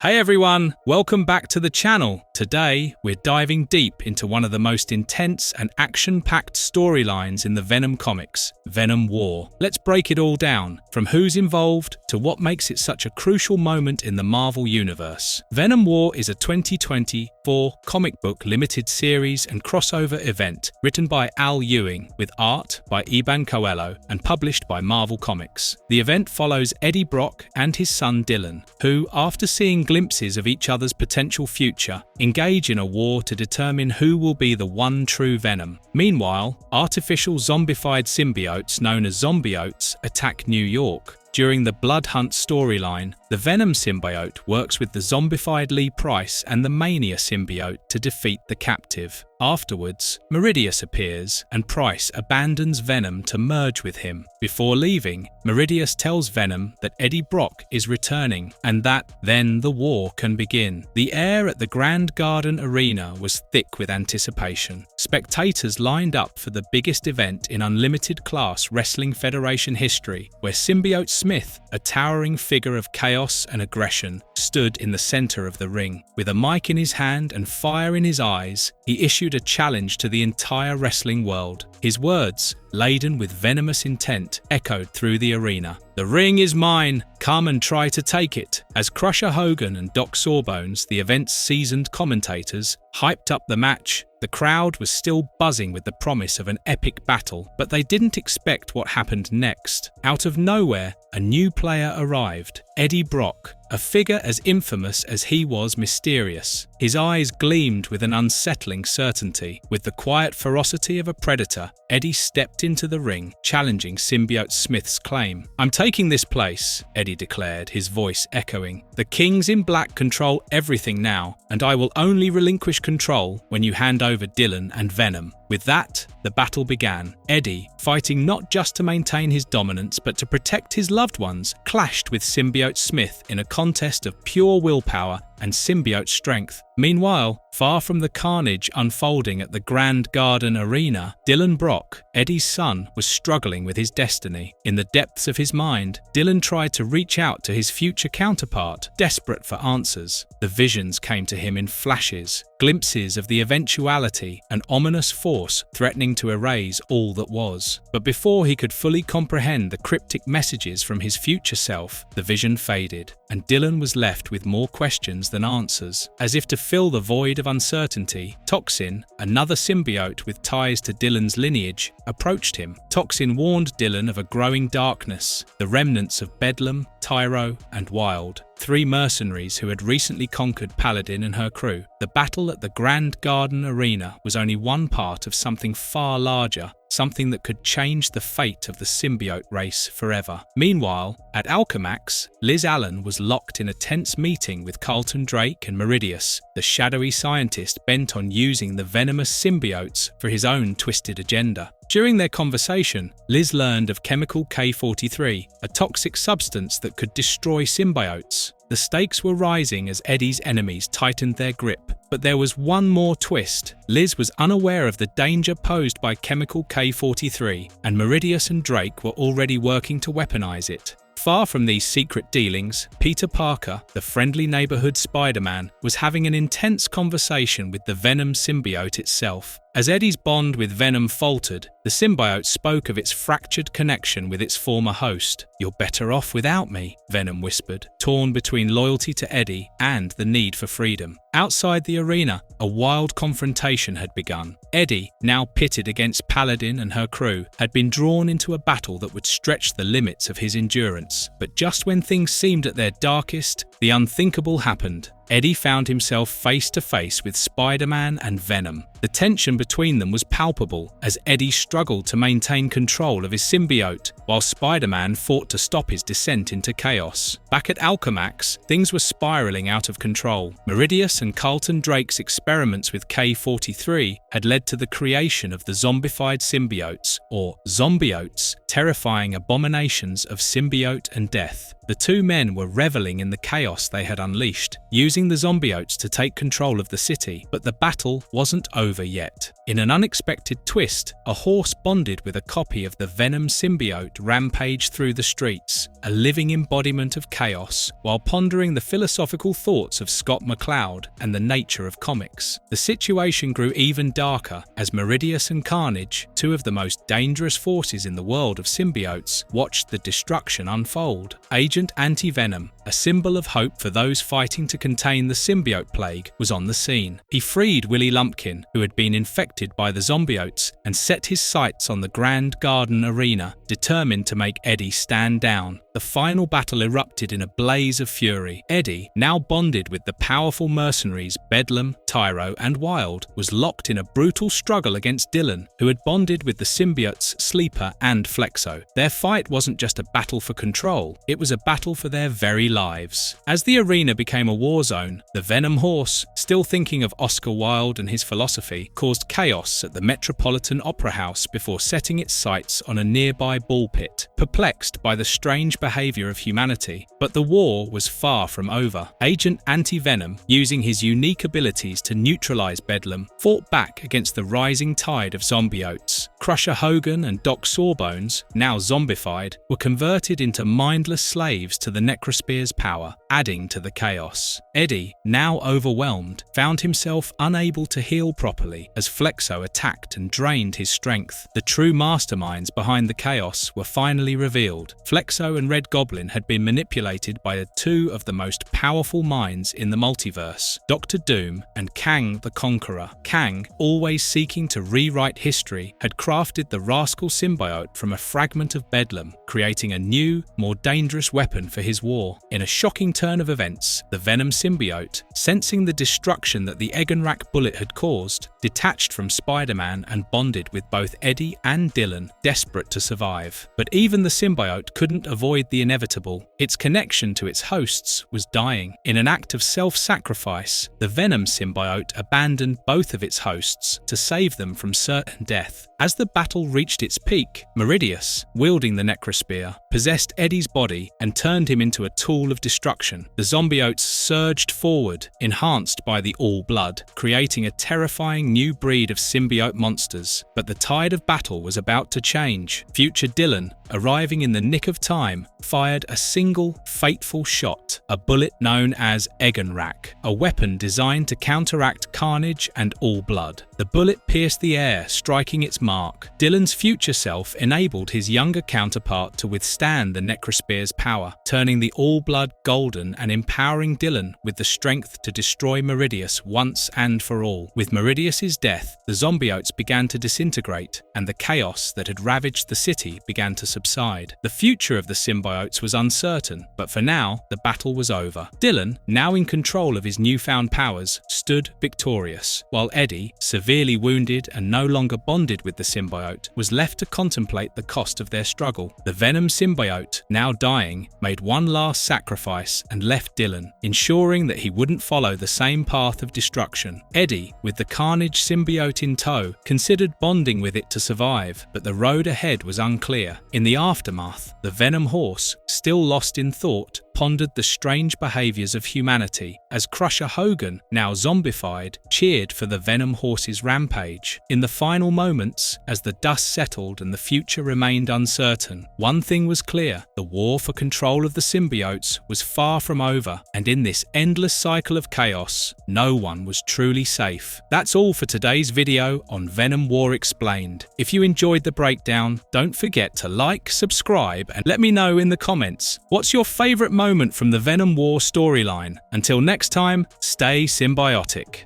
Hey everyone, welcome back to the channel. Today, we're diving deep into one of the most intense and action-packed storylines in the Venom comics, Venom War. Let's break it all down, from who's involved to what makes it such a crucial moment in the Marvel Universe. Venom War is a 2024 comic book limited series and crossover event written by Al Ewing with art by Iban Coelho and published by Marvel Comics. The event follows Eddie Brock and his son Dylan, who, after seeing glimpses of each other's potential future, engage in a war to determine who will be the one true Venom. Meanwhile, artificial zombified symbiotes known as zombiotes attack New York. During the Blood Hunt storyline, the Venom symbiote works with the zombified Lee Price and the Mania symbiote to defeat the captive. Afterwards, Meridius appears, and Price abandons Venom to merge with him. Before leaving, Meridius tells Venom that Eddie Brock is returning, and that then the war can begin. The air at the Grand Garden Arena was thick with anticipation. Spectators lined up for the biggest event in Unlimited Class Wrestling Federation history, where Symbiote Smith, a towering figure of chaos and aggression, stood in the center of the ring. With a mic in his hand and fire in his eyes, he issued a challenge to the entire wrestling world. His words, laden with venomous intent, echoed through the arena. "The ring is mine. Come and try to take it." As Crusher Hogan and Doc Sawbones, the event's seasoned commentators, hyped up the match, the crowd was still buzzing with the promise of an epic battle, but they didn't expect what happened next. Out of nowhere, a new player arrived, Eddie Brock, a figure as infamous as he was mysterious. His eyes gleamed with an unsettling certainty. With the quiet ferocity of a predator, Eddie stepped into the ring, challenging Symbiote Smith's claim. "I'm taking this place," Eddie declared, his voice echoing. "The Kings in Black control everything now, and I will only relinquish control when you hand over Dylan and Venom." With that, the battle began. Eddie, fighting not just to maintain his dominance but to protect his loved ones, clashed with Symbiote Smith in a contest of pure willpower and symbiote strength. Meanwhile, far from the carnage unfolding at the Grand Garden Arena, Dylan Brock, Eddie's son, was struggling with his destiny. In the depths of his mind, Dylan tried to reach out to his future counterpart, desperate for answers. The visions came to him in flashes, glimpses of the eventuality, an ominous force threatening to erase all that was. But before he could fully comprehend the cryptic messages from his future self, the vision faded, and Dylan was left with more questions than answers. As if to fill the void of uncertainty, Toxin, another symbiote with ties to Dylan's lineage, approached him. Toxin warned Dylan of a growing darkness, the remnants of Bedlam, Tyro, and Wild, three mercenaries who had recently conquered Paladin and her crew. The battle at the Grand Garden Arena was only one part of something far larger, something that could change the fate of the symbiote race forever. Meanwhile, at Alchemax, Liz Allen was locked in a tense meeting with Carlton Drake and Meridius, the shadowy scientist bent on using the venomous symbiotes for his own twisted agenda. During their conversation, Liz learned of chemical K-43, a toxic substance that could destroy symbiotes. The stakes were rising as Eddie's enemies tightened their grip. But there was one more twist. Liz was unaware of the danger posed by chemical K-43, and Meridius and Drake were already working to weaponize it. Far from these secret dealings, Peter Parker, the friendly neighborhood Spider-Man, was having an intense conversation with the Venom symbiote itself. As Eddie's bond with Venom faltered, the symbiote spoke of its fractured connection with its former host. "You're better off without me," Venom whispered, torn between loyalty to Eddie and the need for freedom. Outside the arena, a wild confrontation had begun. Eddie, now pitted against Paladin and her crew, had been drawn into a battle that would stretch the limits of his endurance. But just when things seemed at their darkest, the unthinkable happened. Eddie found himself face to face with Spider-Man and Venom. The tension between them was palpable as Eddie struggled to maintain control of his symbiote, while Spider-Man fought to stop his descent into chaos. Back at Alchemax, things were spiraling out of control. Meridius and Carlton Drake's experiments with K-43 had led to the creation of the zombified symbiotes, or zombiotes, terrifying abominations of symbiote and death. The two men were reveling in the chaos they had unleashed. Using causing the symbiotes to take control of the city. But the battle wasn't over yet. In an unexpected twist, a horse bonded with a copy of the Venom symbiote rampaged through the streets, a living embodiment of chaos, while pondering the philosophical thoughts of Scott McCloud and the nature of comics. The situation grew even darker as Meridius and Carnage, two of the most dangerous forces in the world of symbiotes, watched the destruction unfold. Agent Anti-Venom, a symbol of hope for those fighting to contain the symbiote plague, was on the scene. He freed Willie Lumpkin, who had been infected by the zombiotes, and set his sights on the Grand Garden Arena, determined to make Eddie stand down. The final battle erupted in a blaze of fury. Eddie, now bonded with the powerful mercenaries Bedlam, Tyro, and Wild, was locked in a brutal struggle against Dylan, who had bonded with the symbiotes Sleeper and Flexo. Their fight wasn't just a battle for control, it was a battle for their very lives. As the arena became a war zone, the Venom horse, still thinking of Oscar Wilde and his philosophy, caused chaos at the Metropolitan Opera House before setting its sights on a nearby ball pit. Perplexed by the strange behavior of humanity, but the war was far from over. Agent Anti-Venom, using his unique abilities to neutralize Bedlam, fought back against the rising tide of zombiotes. Crusher Hogan and Doc Sawbones, now zombified, were converted into mindless slaves to the Necrospear's power, adding to the chaos. Eddie, now overwhelmed, found himself unable to heal properly as Flexo attacked and drained his strength. The true masterminds behind the chaos were finally revealed. Flexo and Red Goblin had been manipulated by two of the most powerful minds in the multiverse, Dr. Doom and Kang the Conqueror. Kang, always seeking to rewrite history, had crafted the rascal symbiote from a fragment of Bedlam, creating a new, more dangerous weapon for his war. In a shocking turn of events, the Venom symbiote, sensing the destruction that the Eggenrack bullet had caused, detached from Spider-Man and bonded with both Eddie and Dylan, desperate to survive. But even the symbiote couldn't avoid the inevitable. Its connection to its hosts was dying. In an act of self-sacrifice, the Venom symbiote abandoned both of its hosts to save them from certain death. As the battle reached its peak, Meridius, wielding the Necrospear, possessed Eddie's body and turned him into a tool of destruction. The zombiotes surged forward, enhanced by the All-Blood, creating a terrifying new breed of symbiote monsters. But the tide of battle was about to change. Future Dylan, arriving in the nick of time, fired a single, fateful shot, a bullet known as Eggenrack, a weapon designed to counteract Carnage and All-Blood. The bullet pierced the air, striking its mark. Dylan's future self enabled his younger counterpart to withstand the Necrospear's power, turning the All-Blood golden and empowering Dylan with the strength to destroy Meridius once and for all. With Meridius's death, the zombiotes began to disintegrate, and the chaos that had ravaged the city began to subside. The future of the symbiotes was uncertain, but for now, the battle was over. Dylan, now in control of his newfound powers, stood victorious, while Eddie, severely wounded and no longer bonded with the symbiote, was left to contemplate the cost of their struggle. The Venom symbiote, now dying, made one last sacrifice and left Dylan, ensuring that he wouldn't follow the same path of destruction. Eddie, with the Carnage symbiote in tow, considered bonding with it to survive, but the road ahead was unclear. In the aftermath, the Venom horse, still lost in thought, pondered the strange behaviors of humanity as Crusher Hogan, now zombified, cheered for the Venom horse's rampage. In the final moments, as the dust settled and the future remained uncertain, one thing was clear: the war for control of the symbiotes was far from over, and in this endless cycle of chaos, no one was truly safe. That's all for today's video on Venom War Explained. If you enjoyed the breakdown, don't forget to like, subscribe, and let me know in the comments, what's your favourite moment from the Venom War storyline? Until next time, stay symbiotic.